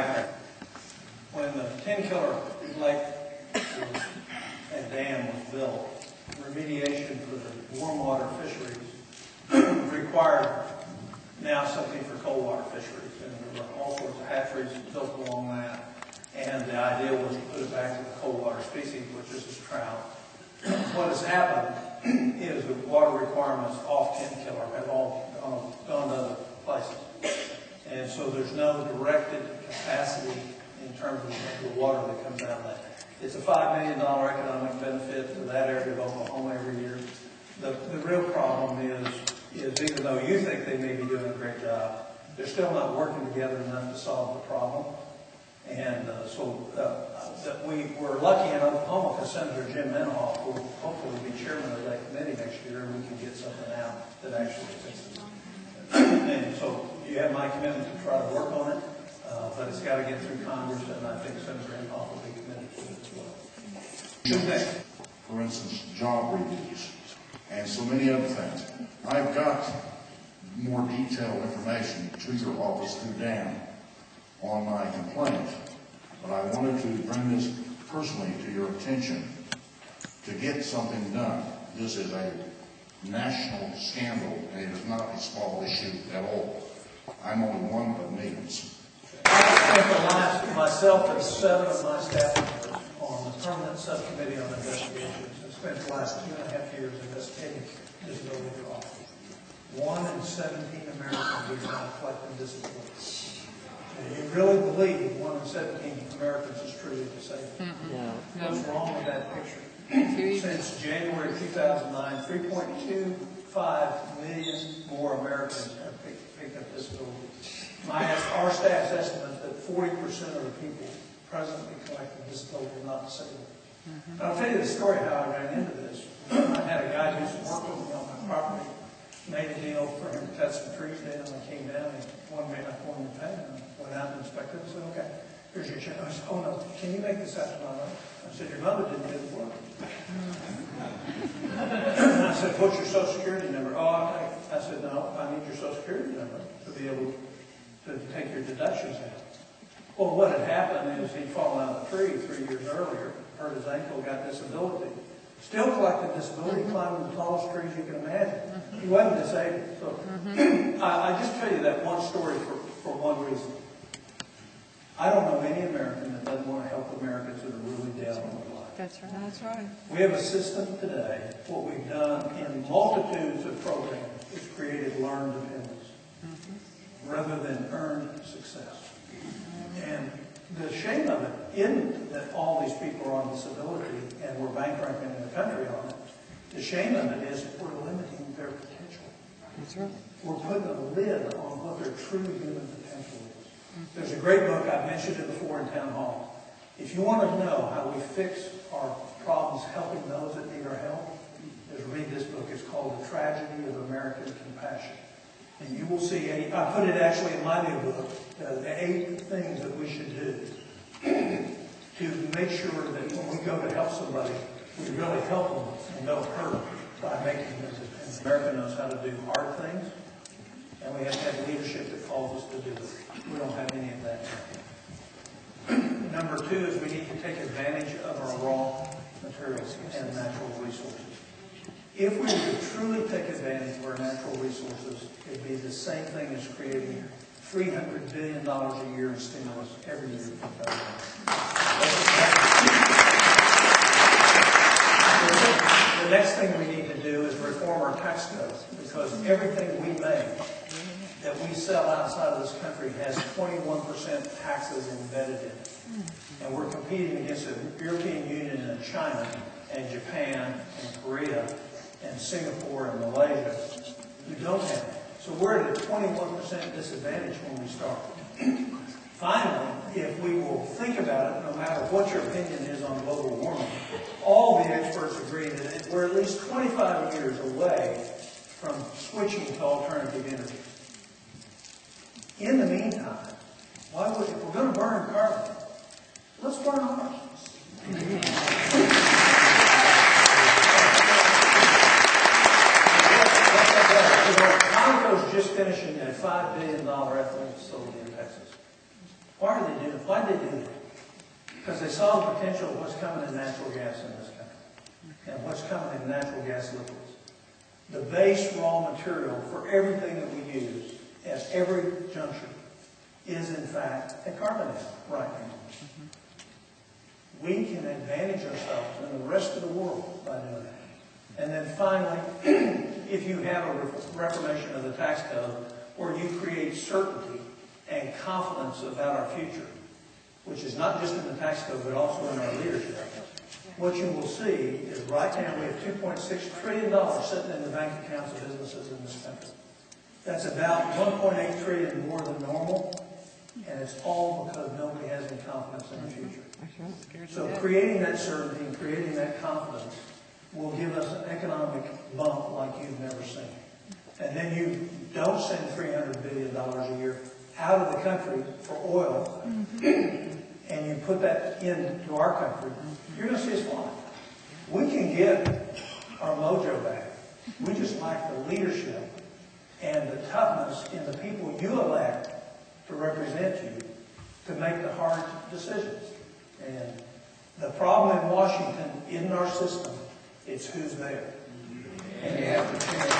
background. When the 10-killer lake and dam was built, remediation for the warm water fisheries required now something for cold water fisheries. And there were all sorts of hatcheries built along that. And the idea was to put it back to the cold water species, which is trout. What has happened is the water requirements off 10-killer have all gone to other places. And so there's no directed capacity in terms of the water that comes out of that. It's a $5 million economic benefit for that area of Oklahoma every year. The real problem is even though you think they may be doing a great job, they're still not working together enough to solve the problem. And that we're lucky in Oklahoma because Senator Jim Inhofe will hopefully be chairman of that committee next year, and we can get something out that actually fixes it. And so you have my commitment to try to work on it, but it's got to get through Congress, and I think Senator Inhofe will be committed to it as well. For instance, job reviews and so many other things. I've got more detailed information to your office through Dan on my complaint, but I wanted to bring this personally to your attention to get something done. This is a national scandal, and it is not a small issue at all. I'm only one of millions. I spent myself and 7 of my staff members on the permanent subcommittee on investigations. I spent the last 2.5 years investigating disability law. 1 in 17 Americans are not collecting disability. And you really believe 1 in 17 Americans is truly disabled? No. What's wrong with that picture? Since January 2009, 3.25 million more Americans have picked up disability. Our staff's estimate that 40% of the people presently collecting disability are not disabled. I'll tell you the story how I ran into this. I had a guy who used to work with me on my property, made a deal for him to cut some trees down, and I came down and one day I wanted to pay him. I went out and inspected it and said, okay, here's your check. I said, oh no, can you make this out to my mother? I said, your mother didn't do the work. And I said, what's your social security number? Oh, I said, no, I need your social security number to be able to take your deductions out. Well, what had happened is he'd fallen out of the tree 3 years earlier, hurt his ankle, got disability. Still collected disability, climbing the tallest trees you can imagine. He wasn't disabled. So I just tell you that one story for one reason. I don't know any American that doesn't want to help Americans that are really down on their life. That's right. That's right. We have a system today. What we've done in multitudes of programs is created learned dependence rather than earned success. And the shame of it isn't that all these people are on disability and we're bankrupting the country on it. The shame of it is that we're limiting their potential. That's right. We're putting a lid on what their true human potential is. There's a great book, I've mentioned it before in town hall. If you want to know how we fix our problems helping those that need our help, just read this book. It's called The Tragedy of American Compassion. And you will see, I put it actually in my new book, the 8 things that we should do to make sure that when we go to help somebody, we really help them and don't hurt them by making them independent. America knows how to do hard things, and we have to have leadership that calls us to do it. We don't have any of that. Number 2 is we need to take advantage of our raw materials and natural resources. If we were to truly take advantage of our natural resources, it'd be the same thing as creating $300 billion a year in stimulus every year for the government. The next thing we need to do is reform our tax code, because everything we make that we sell outside of this country has 21% taxes embedded in it. And we're competing against the European Union and China and Japan and Korea and Singapore and Malaysia who don't have it. So we're at a 21% disadvantage when we start. Finally, if we will think about it, no matter what your opinion is on global warming, all the experts agree that we're at least 25 years away from switching to alternative energy. In the meantime, if we're going to burn carbon, let's burn ours. Conco's just finishing a $5 billion ethylene facility in Texas. Why are they doing it? Why did they do that? Because they saw the potential of what's coming in natural gas in this country and what's coming in natural gas liquids. The base raw material for everything that we use at every juncture is in fact a carbonate right now. We can advantage ourselves and the rest of the world by doing that. And then finally, if you have a reformation of the tax code where you create certainty and confidence about our future, which is not just in the tax code but also in our leadership, what you will see is right now we have $2.6 trillion sitting in the bank accounts of businesses in this country. That's about $1.8 trillion more than normal, and it's all because nobody has any confidence in the future. So creating that certainty and creating that confidence will give us an economic bump like you've never seen. And then you don't send $300 billion a year out of the country for oil, and you put that into our country, you're going to see us fly. We can get our mojo back. We just lack the leadership and the toughness in the people you elect to represent you to make the hard decisions. And the problem in Washington isn't our system, it's who's there. And you have to change it.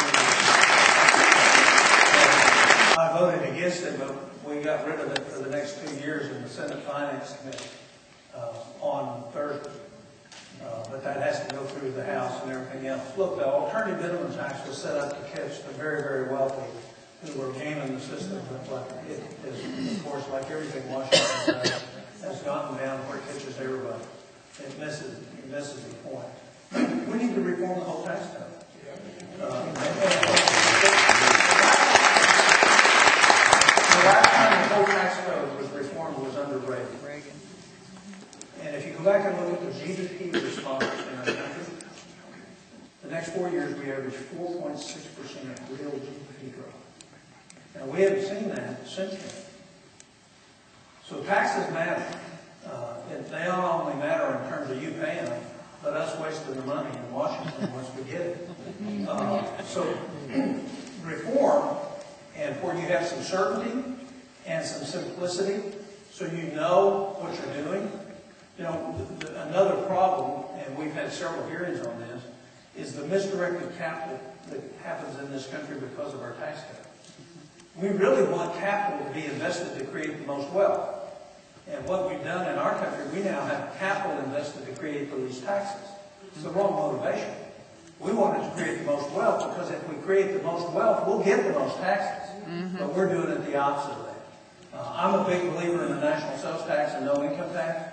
I voted against it, but we got rid of it for the next 2 years in the Senate Finance Committee on Thursday. But that has to go through the House and everything else. Look, the alternative minimum tax was set up to catch the very, very wealthy who were gaming the system. But it is, of course, like everything Washington does, has gotten down where it catches everybody. It misses the point. We need to reform the whole tax code. The last time the whole tax code was reformed was under Reagan. And if you go back and look at the GDP response in our country, the next 4 years we averaged 4.6% real GDP growth. Now we haven't seen that since then. So taxes matter. They don't only matter in terms of you paying them, but us wasting the money in Washington once we get it. So reform, and where you have some certainty and some simplicity, so you know what you're doing. You know, another problem, and we've had several hearings on this, is the misdirected capital that happens in this country because of our tax code. We really want capital to be invested to create the most wealth. And what we've done in our country, we now have capital invested to create the least taxes. It's the wrong motivation. We want it to create the most wealth because if we create the most wealth, we'll get the most taxes. But we're doing it the opposite of that. I'm a big believer in the national sales tax and no income tax.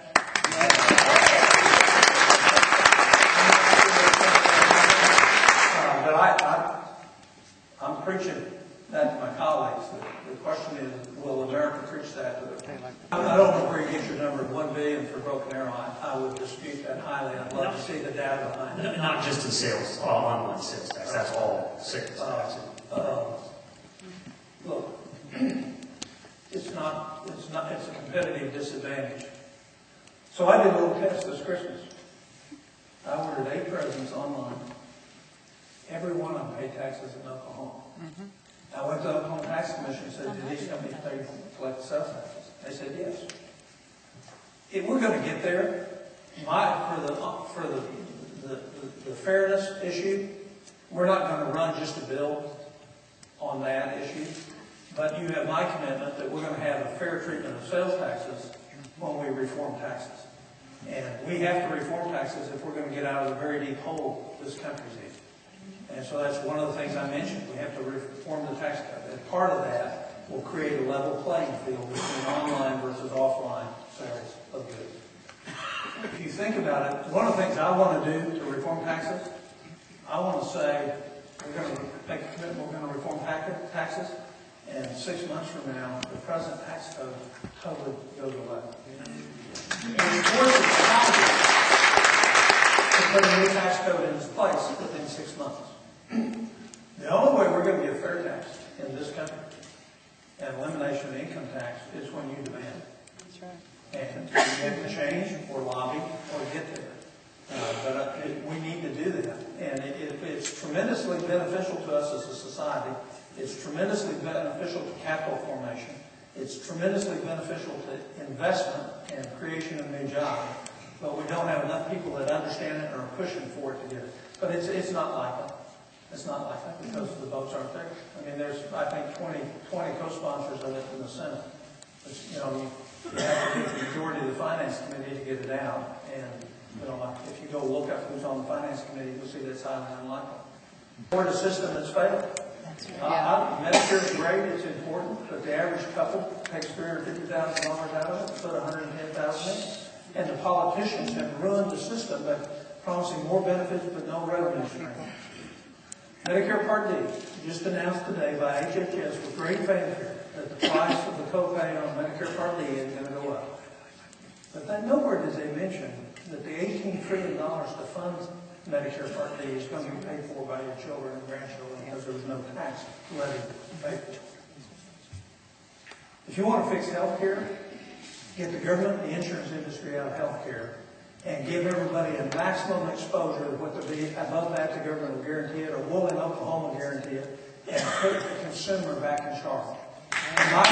But I'm preaching that to my colleagues. The question is, will America preach that to them? I don't know where you get your number of $1 billion for Broken Arrow. I would dispute that highly. I'd love to see the data behind it. Not just in sales, online sales tax. That's all sales tax. Look, it's a competitive disadvantage. So I did a little test this Christmas. I ordered 8 presents online. Every one of them paid taxes in Oklahoma. I went to the Oklahoma Tax Commission and said, do these companies collect sales taxes? They said yes. If we're going to get there, for the fairness issue, we're not going to run just a bill on that issue. But you have my commitment that we're going to have a fair treatment of sales taxes when we reform taxes. And we have to reform taxes if we're going to get out of the very deep hole this country's in. And so that's one of the things I mentioned. We have to reform the tax code. And part of that will create a level playing field between online versus offline sales of goods. If you think about it, one of the things I want to do to reform taxes, I want to say we're going to make a commitment, we're going to reform taxes, and 6 months from now, the present tax code totally goes away. And of course, it's Congress to put a new tax code in its place within 6 months. The only way we're going to get fair tax in this country and elimination of income tax is when you demand it. That's right. And you have to change or lobby or get there. But we need to do that. And it's tremendously beneficial to us as a society. It's tremendously beneficial to capital formation. It's tremendously beneficial to investment and creation of new jobs, but we don't have enough people that understand it or are pushing for it to get it. But it's not likely. It's not likely because the votes aren't there. I mean, there's, I think, 20 co-sponsors of it in the Senate. But, you know, you have to get the majority of the Finance Committee to get it out. And, you know, like, if you go look up who's on the Finance Committee, you'll see that's highly unlikely. Or the system that's failed. Medicare is great, it's important, but the average couple takes $350,000 out of it, put $110,000 in. And the politicians have ruined the system by promising more benefits but no revenue stream. Medicare Part D, just announced today by HHS with great fanfare that the price of the copay on Medicare Part D is going to go up. But then nowhere does they mention that the $18 trillion to fund Medicare Part D is going to be paid for by your children and grandchildren because there's no tax levy to pay for it. If you want to fix health care, get the government and the insurance industry out of health care and give everybody a maximum exposure to what they'll be above that the government will guarantee it or will in Oklahoma guarantee it and put the consumer back in charge. And my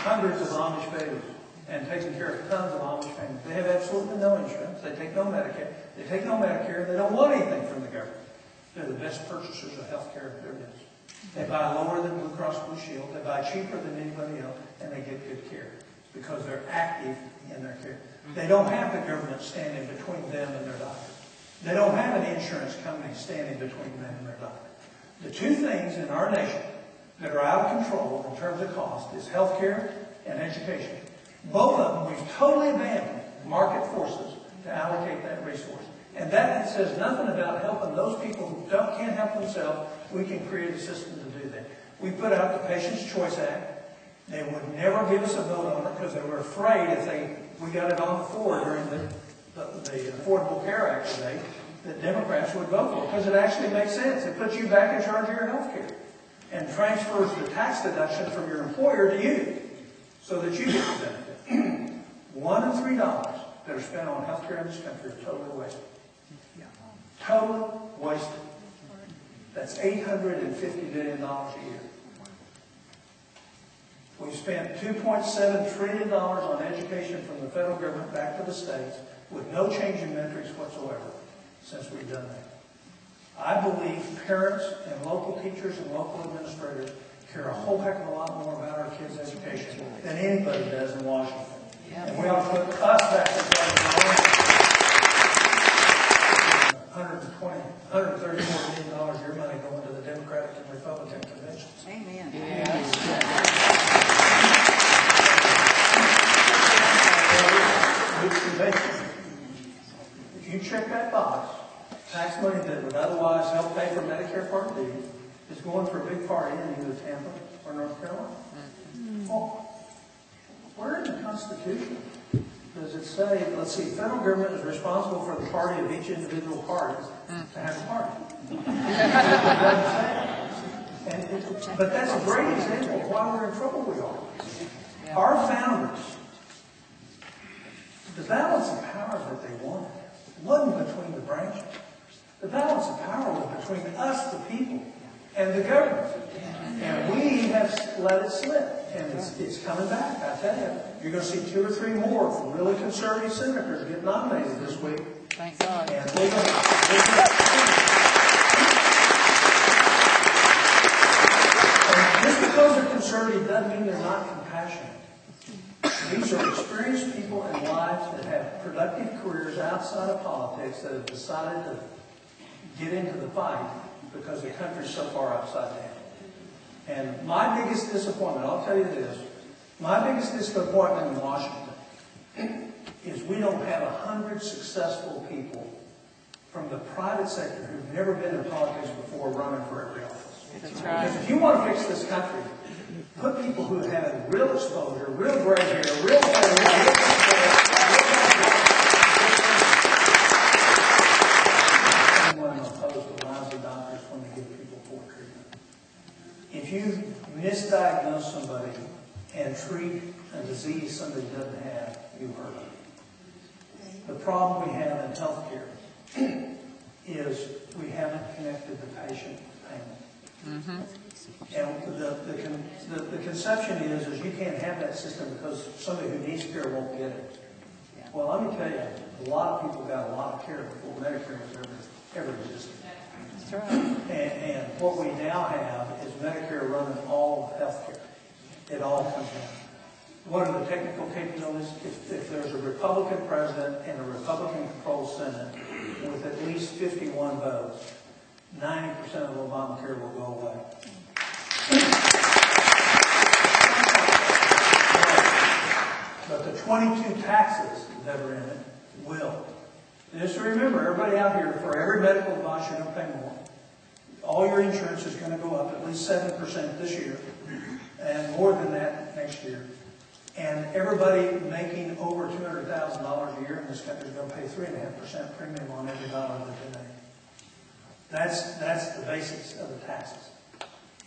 hundreds of Amish babies and taking care of tons of Amish families. They have absolutely no insurance. They take no Medicare. They take no Medicare. They don't want anything from the government. They're the best purchasers of health care there is. They buy lower than Blue Cross Blue Shield. They buy cheaper than anybody else, and they get good care because they're active in their care. They don't have the government standing between them and their doctor. They don't have an insurance company standing between them and their doctor. The two things in our nation that are out of control in terms of cost is health care and education. Both of them, we've totally abandoned market forces to allocate that resource. And that says nothing about helping those people who can't help themselves. We can create a system to do that. We put out the Patient's Choice Act. They would never give us a vote on it because they were afraid if we got it on the floor during the Affordable Care Act today, that Democrats would vote for it because it actually makes sense. It puts you back in charge of your health care and transfers the tax deduction from your employer to you so that you get the benefit. $1 and $3 that are spent on health care in this country are totally wasted. Totally wasted. That's $850 billion a year. We spent $2.7 trillion on education from the federal government back to the states with no change in metrics whatsoever since we've done that. I believe parents and local teachers and local administrators care a whole heck of a lot more about our kids' education than anybody does in Washington. Yeah. And we ought to put us back in charge of $134 million of your money going to the Democratic and Republican conventions. Amen. If you check that box, tax money that would otherwise help pay for Medicare Part D is going for a big party in either Tampa or North Carolina. Well, where in the Constitution does it say, let's see, federal government is responsible for the party of each individual party to have a party? It doesn't say that. But that's a great example of why we're in trouble we are. Our founders, the balance of power that they wanted wasn't between the branches. The balance of power was between us, the people, and the government. And we have let it slip. And it's coming back, I tell you. You're going to see 2 or 3 more really conservative senators get nominated this week. Thank God. And just because they're conservative doesn't mean they're not compassionate. These are experienced people in lives that have productive careers outside of politics that have decided to get into the fight because the country's so far upside down. And my biggest disappointment, I'll tell you this, my biggest disappointment in Washington is we don't have 100 successful people from the private sector who've never been in politics before running for every office. That's right. Because if you want to fix this country, put people who have real exposure, real gray hair, real anyone opposed to lousy doctors when they give people poor treatment. If you misdiagnose somebody and treat a disease somebody doesn't have, you hurt them. The problem we have in healthcare is we haven't connected the patient to payment. And the conception is you can't have that system because somebody who needs care won't get it. Well, let me tell you, a lot of people got a lot of care before Medicare was ever existed. That's right. And what we now have is Medicare running all of health care. It all comes down. What are the technical capabilities? If there's a Republican president and a Republican-controlled Senate with at least 51 votes, 90% of Obamacare will go away. But the 22 taxes that are in it will. And just remember, everybody out here, for every medical advice, you're going to pay more. All your insurance is going to go up at least 7% this year, and more than that next year. And everybody making over $200,000 a year in this country is going to pay 3.5% premium on every dollar that they make. That's the basics of the taxes.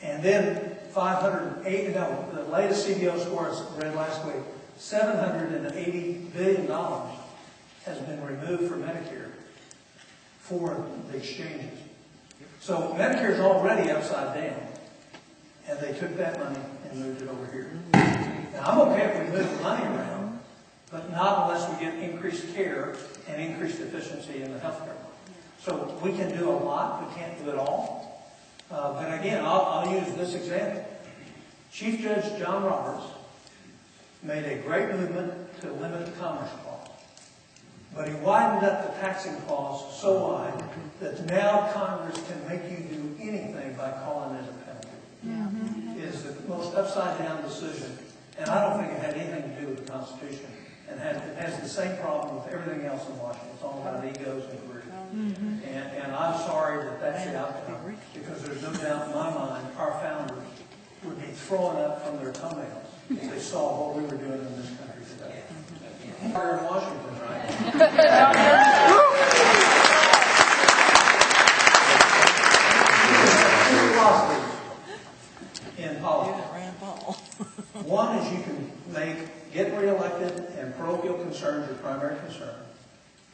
And then the latest CBO score I read last week, $780 billion has been removed from Medicare for the exchanges. So Medicare is already upside down, and they took that money and moved it over here. Now, I'm okay if we move the money around, but not unless we get increased care and increased efficiency in the health care. So we can do a lot, we can't do it all. But again, I'll use this example. Chief Judge John Roberts made a great movement to limit the Commerce Clause. But he widened up the taxing clause so wide that now Congress can make you do anything by calling it a penalty. It is the most upside-down decision. And I don't think it had anything to do with the Constitution. And it has the same problem with everything else in Washington. It's all about egos and greed. And I'm sorry that that's the outcome, because there's no doubt in my mind our founders would be throwing up from their toenails if they saw what we were doing in this country today. We're in Washington, right? Two philosophies in politics. One is you can make getting reelected and parochial concerns your primary concern,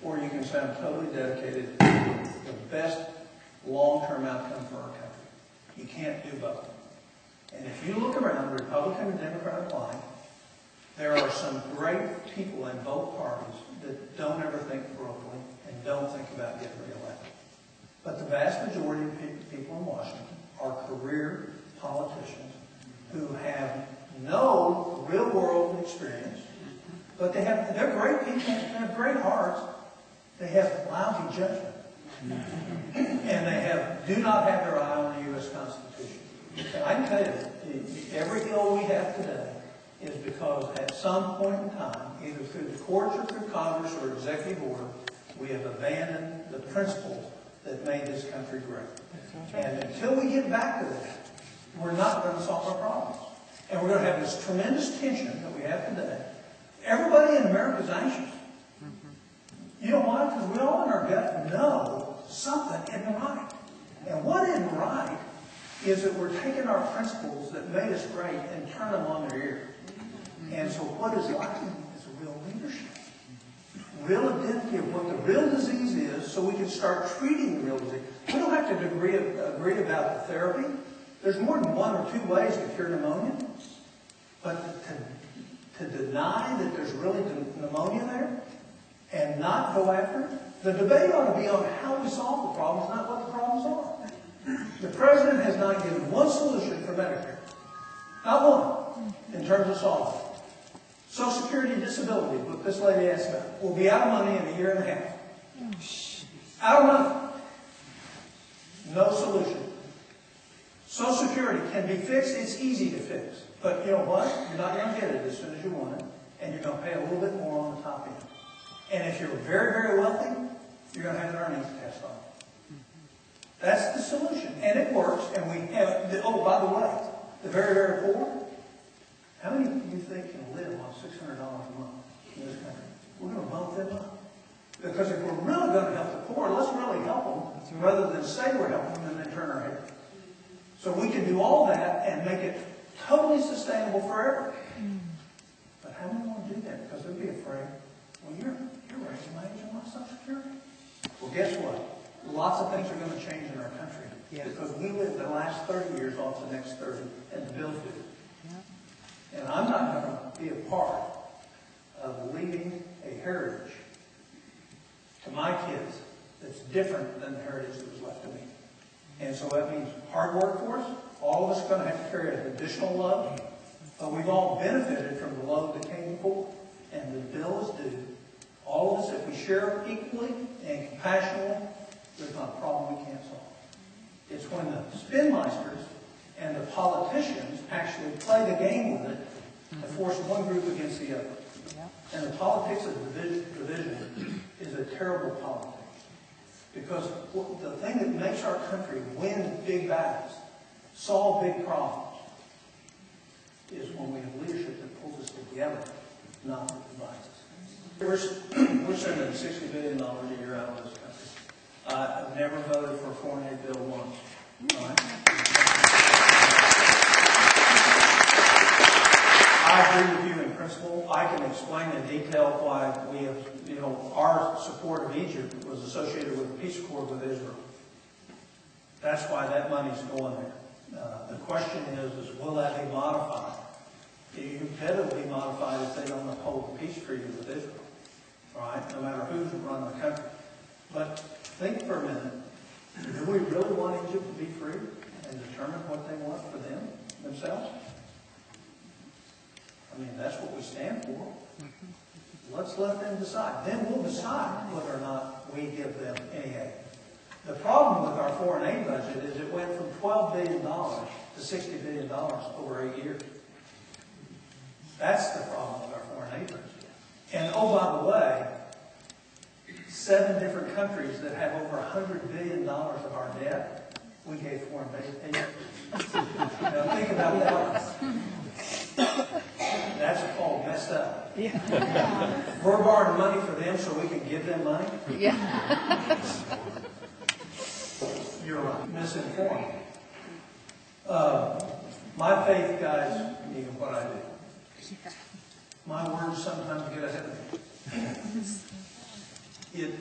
or you can say I'm totally dedicated to the best long-term outcome for our country. You can't do both. And if you look around the Republican and Democratic line, there are some great people in both parties that don't ever think parochially and don't think about getting reelected. But the vast majority of people in Washington are career politicians who have no real-world experience, but they're great people, they have great hearts, they have lousy judgment, and they do not have their eye on the U.S. Constitution. And I can tell you, every ill we have today is because at some point in time, either through the courts or through Congress or executive order, we have abandoned the principles that made this country great. And until we get back to that, we're not going to solve our problems. And we're going to have this tremendous tension that we have today. Everybody in America is anxious. You know why? Because we all in our gut know something isn't right. And what isn't right is that we're taking our principles that made us great and turn them on their ear. And so what is lacking is a real leadership. Real identity of what the real disease is, so we can start treating the real disease. We don't have to agree about the therapy. There's more than one or two ways to cure pneumonia. But to deny that there's really pneumonia there and not go after it, the debate ought to be on how we solve the problems, not what the problems are. The president has not given one solution for Medicare. Not one, in terms of solving it. Social Security disability, what this lady asked about, will be out of money in a year and a half. Out of money. No solution. Social Security can be fixed. It's easy to fix. But you know what? You're not going to get it as soon as you want it. And you're going to pay a little bit more on the top end. And if you're very, very wealthy, you're going to have an earnings test on it. That's the solution. And it works. And we have, by the way, the very, very poor, how many do you think can live on $600 a month in this country? We're going to bump them up. Because if we're really going to help the poor, let's really help them rather than say we're helping them and then turn our head. So we can do all that and make it totally sustainable forever. But how many want to do that? Because they'll be afraid, well, you're raising my age on my Social Security. Well, guess what? Lots of things are going to change in our country Yeah. Because we lived the last 30 years off the next 30, and the bills do. Yeah. And I'm not going to be a part of leaving a heritage to my kids that's different than the heritage that was left to me. And so that means hard work for us. All of us are going to have to carry an additional load. But we've all benefited from the load that came before. And the bill is due. All of us, if we share equally and compassionately, there's not a problem we can't solve. It's when the spinmeisters and the politicians actually play the game with it and force one group against the other. Yeah. And the politics of division is a terrible politics. Because the thing that makes our country win big battles, solve big problems, is when we have leadership that pulls us together, not that divides us. We're sending $60 billion a year out of this country. I've never voted for a foreign aid bill once. All right? I agree with you in principle. I can explain in detail why we have, our support of Egypt was associated with the peace accord with Israel. That's why that money's going there. The question is will that be modified? You bet it'll be modified if they don't uphold the peace treaty with Israel. All right? No matter who's run the country. But think for a minute. Do we really want Egypt to be free and determine what they want for themselves? I mean, that's what we stand for. Let's let them decide. Then we'll decide whether or not we give them any aid. The problem with our foreign aid budget is it went from $12 billion to $60 billion over 8 years. That's the problem with our foreign aid budget. And oh, by the way, 7 different countries that have over $100 billion of our debt, we gave foreign aid. Now think about that. That's called messed up. Yeah. We're borrowing money for them so we can give them money? Yeah. You're right. Misinformed. My faith guides me in what I do. My words sometimes get ahead of me. It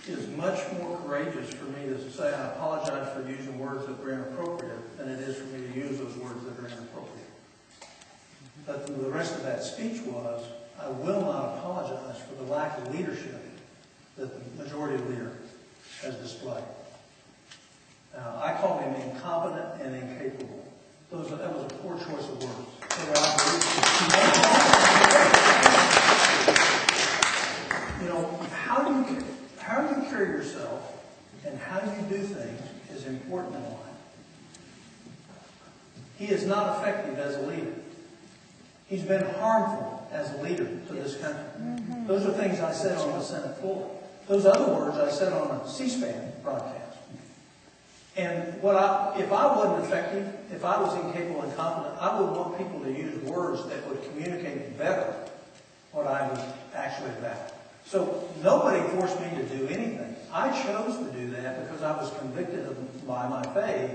is much more courageous for me to say I apologize for using words that were inappropriate than it is for me to use those words that are inappropriate. But the rest of that speech was, I will not apologize for the lack of leadership that the majority leader has displayed. Now, I call him incompetent and incapable. That was a poor choice of words. How you carry yourself and how you do things is important in life. He is not effective as a leader. He's been harmful as a leader to this country. Mm-hmm. Those are things I said on the Senate floor. Those other words I said on a C-SPAN broadcast. And if I wasn't effective, if I was incapable and incompetent, I would want people to use words that would communicate better what I was actually about. So nobody forced me to do anything. I chose to do that because I was convicted by my faith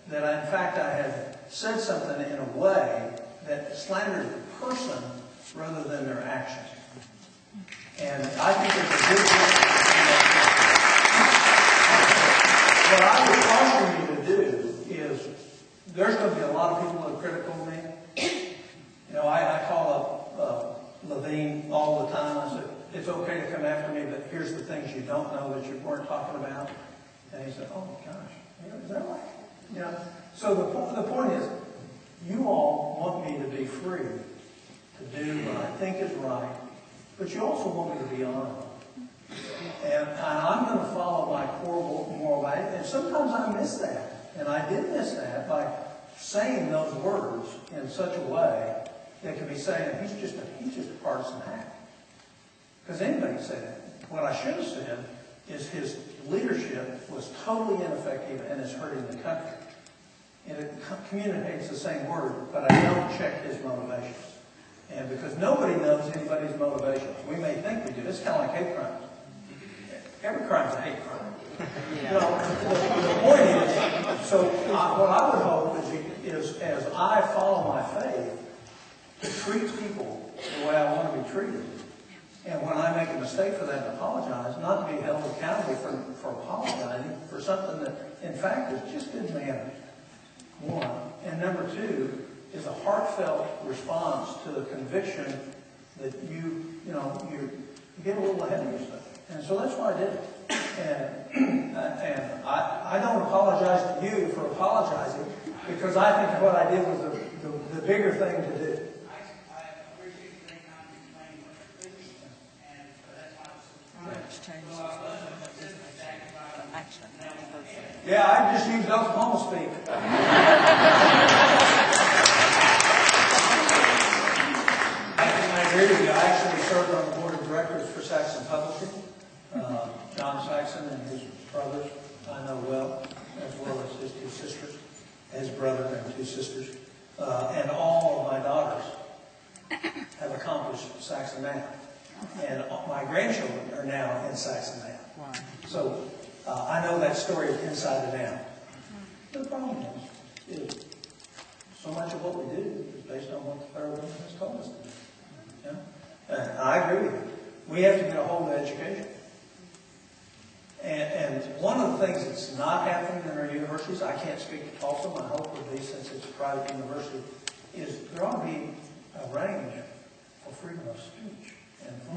that in fact I had said something in a way that slandered the person rather than their actions. And I think it's a good thing. What I would caution you to do is, there's going to be a lot of people that are critical of me. I call up Levine all the time. I said, it's okay to come after me, but here's the things you don't know that you weren't talking about. And he said, oh my gosh, is that right? So the point is, you all want me to be free to do what I think is right, but you also want me to be honorable. And I'm going to follow my core moral values. And sometimes I miss that. And I did miss that by saying those words in such a way that could be saying he's just a partisan hack. Because anybody can say that. What I should have said is his leadership was totally ineffective and is hurting the country. And it communicates the same word, but I don't check his motivations. And because nobody knows anybody's motivations. We may think we do. It's kind of like hate crimes. Every crime's a hate crime. The point is, so what I would hope is as I follow my faith, to treat people the way I want to be treated, And when I make a mistake for that and apologize, not to be held accountable for apologizing for something that, in fact, is just good manners, one. And number two is a heartfelt response to the conviction that you get a little ahead of yourself. And so that's why I did it. And I don't apologize to you for apologizing, because I think what I did was the bigger thing to do. Yeah, I just used Oklahoma speak. I agree with you. I actually served on the board of directors for Saxon Publishing. John Saxon and his brothers I know well as his two sisters, his brother and two sisters. And all of my daughters have accomplished Saxon math. And my grandchildren are now in Saxon math. Wow. So I know that story inside and out. The problem is so much of what we do is based on what the federal government has told us to do. Yeah? And I agree with you. We have to get a hold of education. And one of the things that's not happening in our universities, I can't speak to Tulsa, my hope would be, since it's a private university, is there ought to be a range for freedom of speech and thought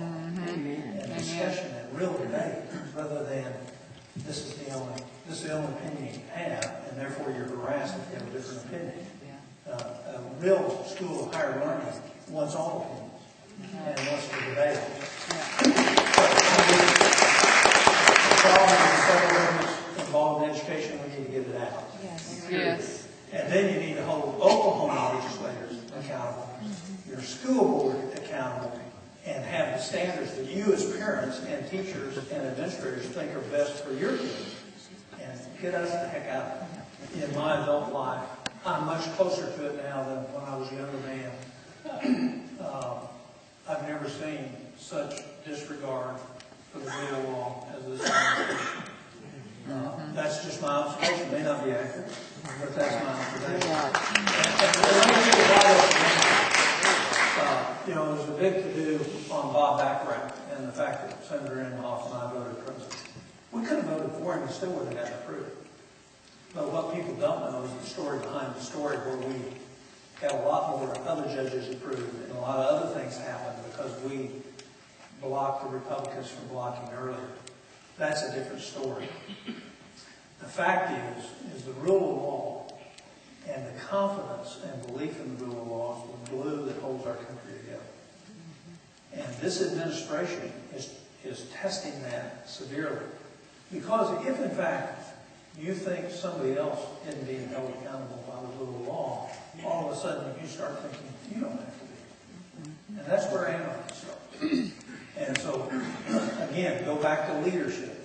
and discussion and real debate, rather than this is the only opinion you have, and therefore you're harassed if you have a different opinion. A real school of higher learning wants all opinions and wants to debate. The problem is the federal government's involved in education, we need to get it out. Yes. And then you need to hold Oklahoma legislators accountable, your school board accountable, and have the standards that you as parents and teachers and administrators think are best for your kids. And get us the heck out. In my adult life, I'm much closer to it now than when I was a younger man. I've never seen such disregard for the rule of law as this administration. That's just my observation. It may not be accurate, but that's my observation. There's a big to-do on Bob Baccarat and the fact that Senator Inhofe and I voted president. We could have voted for him and still would have gotten approved. But what people don't know is the story behind the story, where we had a lot more other judges approved and a lot of other things happened because we blocked the Republicans from blocking earlier. That's a different story. The fact is the rule of law and the confidence and belief in the rule of law is the glue that holds our country together. And this administration is testing that severely. Because if, in fact, you think somebody else isn't being held accountable by the rule of law, all of a sudden you start thinking, you don't have to be. And that's where anarchy starts. And so, again, go back to leadership.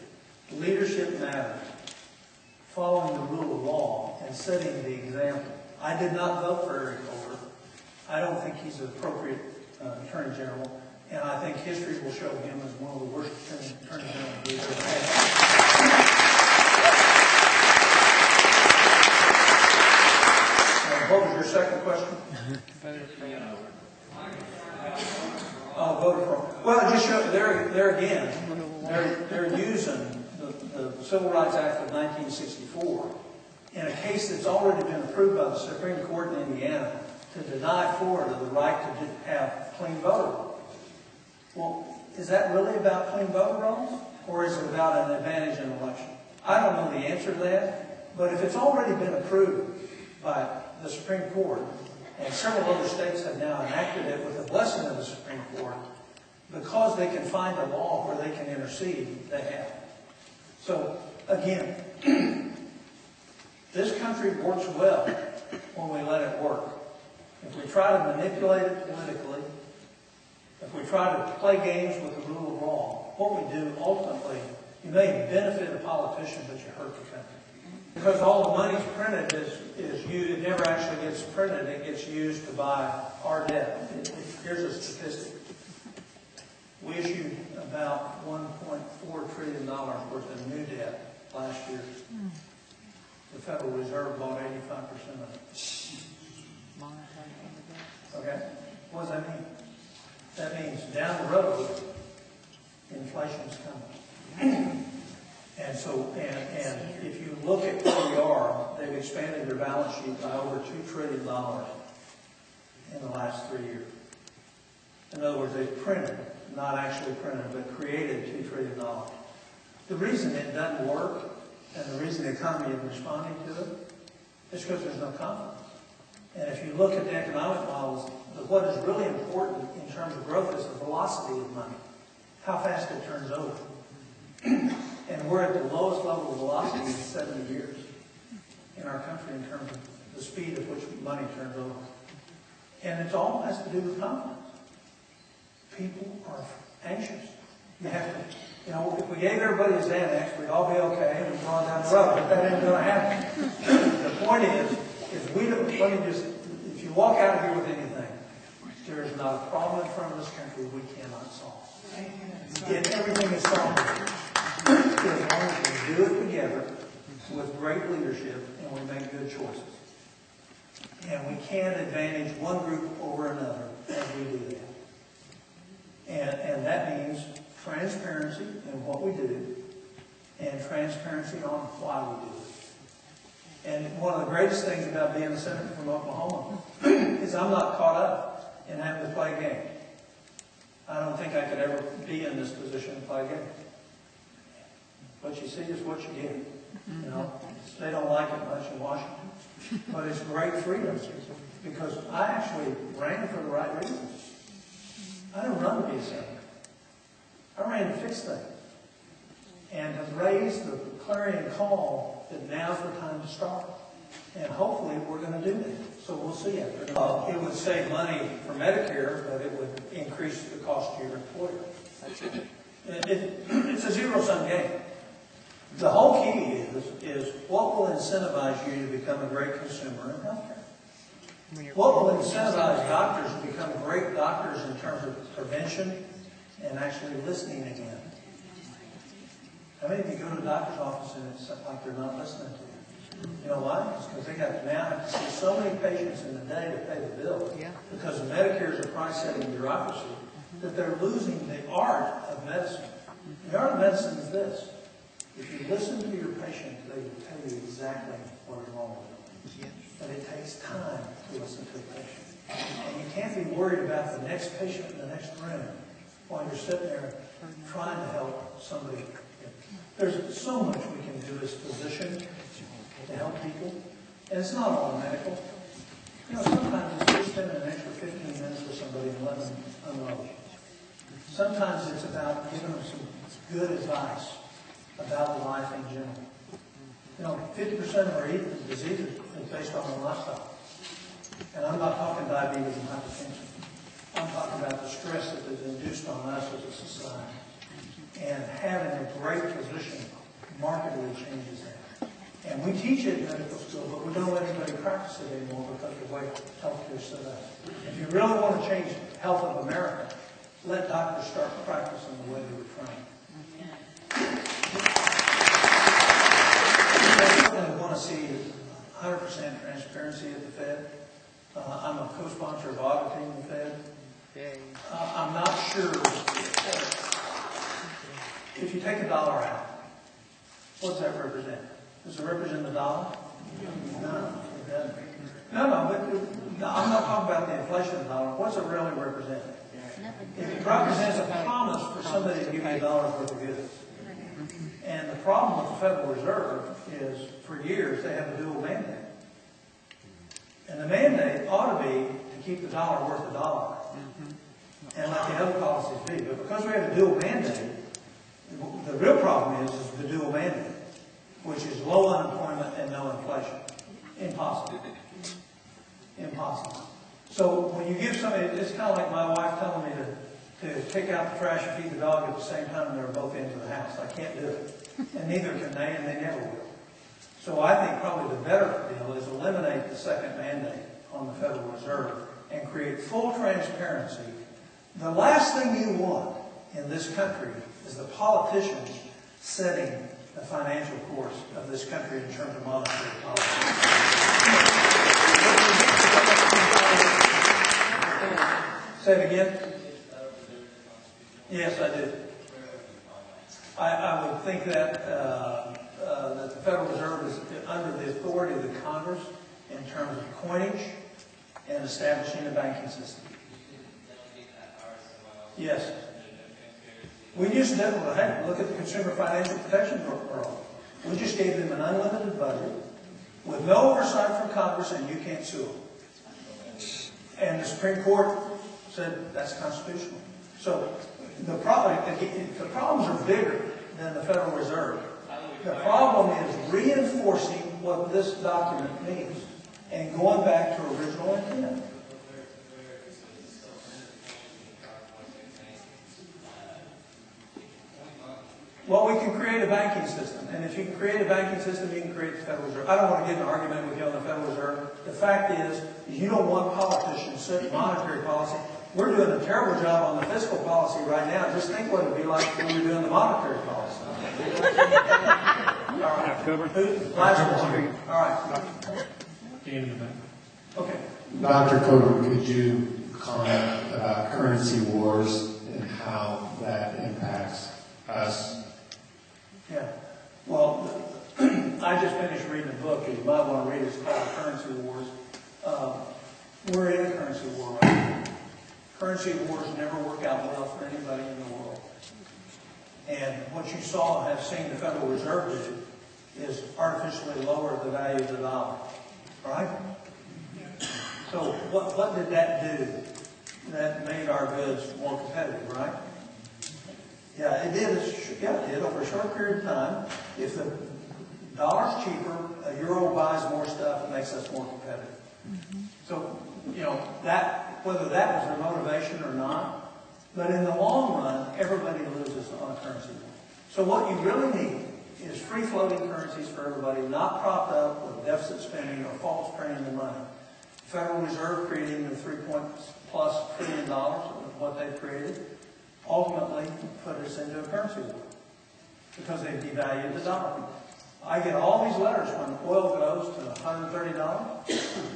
Leadership matters. Following the rule of law and setting the example. I did not vote for Eric Coburn. I don't think he's an appropriate Attorney General, and I think history will show him as one of the worst Attorney Generals we've ever had. What was your second question? Oh, voted for. Well, it just shows there again. They're using the Civil Rights Act of 1964 in a case that's already been approved by the Supreme Court in Indiana to deny Florida the right to have clean voter rolls. Well, is that really about clean voter rolls, or is it about an advantage in an election? I don't know the answer to that, but if it's already been approved by the Supreme Court, and several other states have now enacted it with the blessing of the Supreme Court, because they can find a law where they can intercede, they have. So, again, this country works well when we let it work. If we try to manipulate it politically, if we try to play games with the rule of law, what we do ultimately, you may benefit a politician, but you hurt the country. Because all the money's printed is used, it never actually gets printed, it gets used to buy our debt. Here's a statistic. We issued about $1.4 trillion worth of new debt last year. The Federal Reserve bought 85% of it. Okay? What does that mean? That means down the road, inflation's coming. And so, and if you look at where we are, they've expanded their balance sheet by over $2 trillion in the last 3 years. In other words, they've printed, not actually printed, but created $2 trillion. The reason it doesn't work, and the reason the economy is responding to it, is because there's no confidence. And if you look at the economic models, what is really important in terms of growth is the velocity of money, how fast it turns over. And we're at the lowest level of velocity in 70 years in our country in terms of the speed at which money turns over. And it all has to do with confidence. People are anxious. You have to, if we gave everybody a Xanax, we'd all be okay and we'd go on down the road, but that ain't going to happen. The point is we don't, let me just, if you walk out of here with anything, there is not a problem in front of this country we cannot solve. And everything is solvable. As long as we do it together with great leadership and we make good choices. And we can't advantage one group over another as we do that. And that means transparency in what we do and transparency on why we do it. And one of the greatest things about being a senator from Oklahoma is I'm not caught up in having to play a game. I don't think I could ever be in this position and play a game. What you see is what you get. They don't like it much in Washington, but it's great freedom because I actually ran for the right reasons. I didn't run to be a senator. I ran to fix things and to raise the clarion call that now's the time to start. And hopefully we're going to do that. So we'll see after. It would save money for Medicare, but it would increase the cost to your employer. It's a zero-sum game. The whole key is what will incentivize you to become a great consumer in healthcare? What will incentivize doctors to become great doctors in terms of prevention and actually listening again? How many of you go to a doctor's office and it's like they're not listening to you? You know why? It's because they now have to see so many patients in a day to pay the bill. Because Medicare is a price-setting bureaucracy that they're losing the art of medicine. The art of medicine is this. If you listen to your patient, they will tell you exactly what is wrong with them. But it takes time to listen to the patient. And you can't be worried about the next patient in the next room while you're sitting there trying to help somebody. There's so much we can do as physicians to help people. And it's not all medical. Sometimes it's just spending an extra 15 minutes with somebody and letting them unload. Sometimes it's about giving them some good advice about life in general. 50% of our diseases is based on our lifestyle. And I'm not talking diabetes and hypertension. I'm talking about the stress that is induced on us as a society. And having a great physician markedly changes that. And we teach it in medical school, but we don't let anybody practice it anymore because of the way healthcare is set up. If you really want to change the health of America, let doctors start practicing the way they were trained. I want to see 100% transparency at the Fed. I'm a co-sponsor of auditing the Fed. I'm not sure if you take $1 out, what does that represent? Does it represent the dollar? No, it doesn't. No, I'm not talking about the inflation of the dollar. What's it really represent? It represents a promise for somebody to give you $1 worth of goods. And the problem with the Federal Reserve is, for years, they have a dual mandate. And the mandate ought to be to keep the dollar worth $1, and let the other policies be. But because we have a dual mandate, the real problem is the dual mandate, which is low unemployment and no inflation. Impossible. Impossible. So when you give somebody, it's kind of like my wife telling me to take out the trash and feed the dog at the same time and they're both into the house. I can't do it. And neither can they, and they never will. So I think probably the better deal is eliminate the second mandate on the Federal Reserve and create full transparency. The last thing you want in this country is the politicians setting the financial course of this country in terms of monetary policy. Say it again. Yes, I do. I would think that that the Federal Reserve is under the authority of the Congress in terms of coinage and establishing a banking system. Yes. We just did, well, hey, look at the Consumer Financial Protection Bureau. We just gave them an unlimited budget with no oversight from Congress, and you can't sue them. And the Supreme Court said that's constitutional. So the problems are bigger than the Federal Reserve. The problem is reinforcing what this document means and going back to original intent. Well, we can create a banking system, and if you can create a banking system, you can create the Federal Reserve. I don't want to get in an argument with you on the Federal Reserve. The fact is, you don't want politicians setting monetary policy. We're doing a terrible job on the fiscal policy right now. Just think what it would be like when we were doing the monetary policy. All right. Coburn. Last one. All right. Okay. Dr. Coburn, could you comment about currency wars and how that impacts us? Yeah. Well, I just finished reading a book, and you might want to read it. It's called Currency Wars. We're in a currency war right now. Currency wars never work out well for anybody in the world. And what you have seen the Federal Reserve do is artificially lower the value of the dollar. Right? So what did that do? That made our goods more competitive, right? Yeah, it did. Yeah, it did over a short period of time. If the dollar's cheaper, a euro buys more stuff and makes us more competitive. So, that whether that was their motivation or not, but in the long run, everybody loses on a currency war. So what you really need is free-floating currencies for everybody, not propped up with deficit spending or false printing of money. Federal Reserve creating the $3+ trillion of what they've created ultimately put us into a currency war because they devalued the dollar. I get all these letters when oil goes to $130,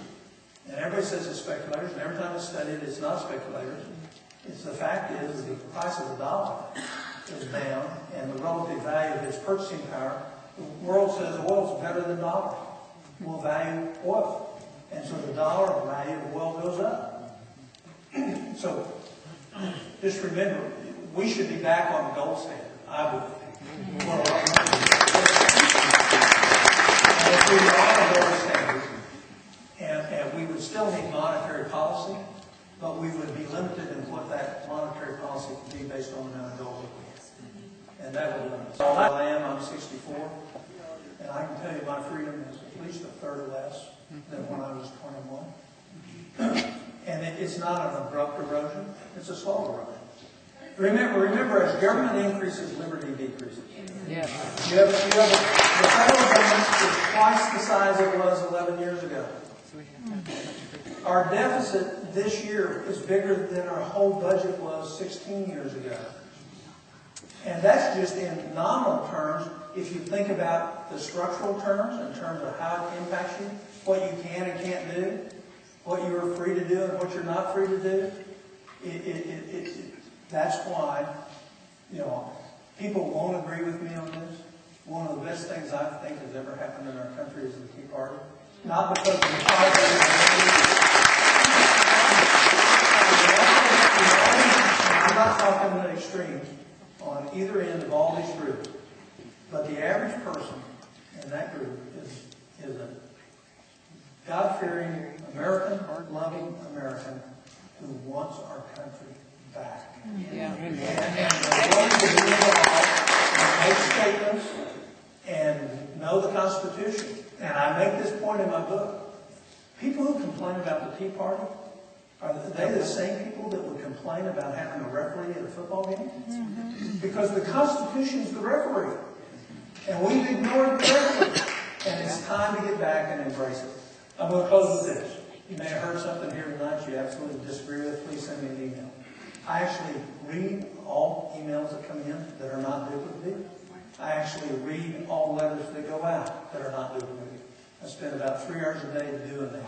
and everybody says it's speculators, and every time it's studied, it's not speculators. It's the fact is the price of the dollar is down, and the relative value of its purchasing power. The world says oil's better than dollar. We'll value oil, and so the dollar value of oil goes up. So just remember, we should be back on the gold standard, I believe. And if we are on the gold standard, and we would still need monetary policy, but we would be limited in what that monetary policy could be based on the amount of gold that we have. And that would limit us. So I'm 64, and I can tell you my freedom is at least a third less than when I was 21. And it's not an abrupt erosion, it's a slow erosion. Remember, as government increases, liberty decreases. Yeah. The federal government is twice the size it was 11 years ago. Our deficit this year is bigger than our whole budget was 16 years ago. And that's just in nominal terms. If you think about the structural terms, in terms of how it impacts you, what you can and can't do, what you are free to do and what you're not free to do, that's why, people won't agree with me on this. One of the best things I think has ever happened in our country is the Tea Party. Not because of the party. I'm not talking the extremes on either end of all these groups. But the average person in that group is a God-fearing American, loving American who wants our country back. Yeah. And they're willing to do it all and make statements and know the Constitution. And I make this point in my book. People who complain about the Tea Party, are they the same people that would complain about having a referee at a football game? Mm-hmm. Because the Constitution is the referee. And we've ignored the referee. And it's time to get back and embrace it. I'm going to close with this. You may have heard something here tonight you absolutely disagree with. Please send me an email. I actually read all emails that come in that are not duplicative. I actually read all letters that go out that are not duplicative. I spend about 3 hours a day doing that.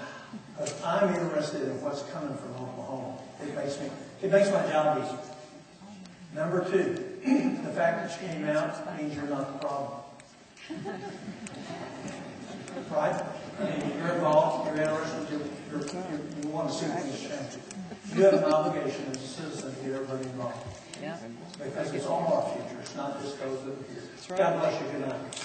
Because I'm interested in what's coming from Oklahoma. It makes my job easier. Number 2, the fact that you came out means you're not the problem. Right? I mean, you're involved, you're interested, you want to see things change. You have an obligation as a citizen to get everybody involved. Yeah. Because it's all our future, it's not just those that are here. right. God bless you, good night.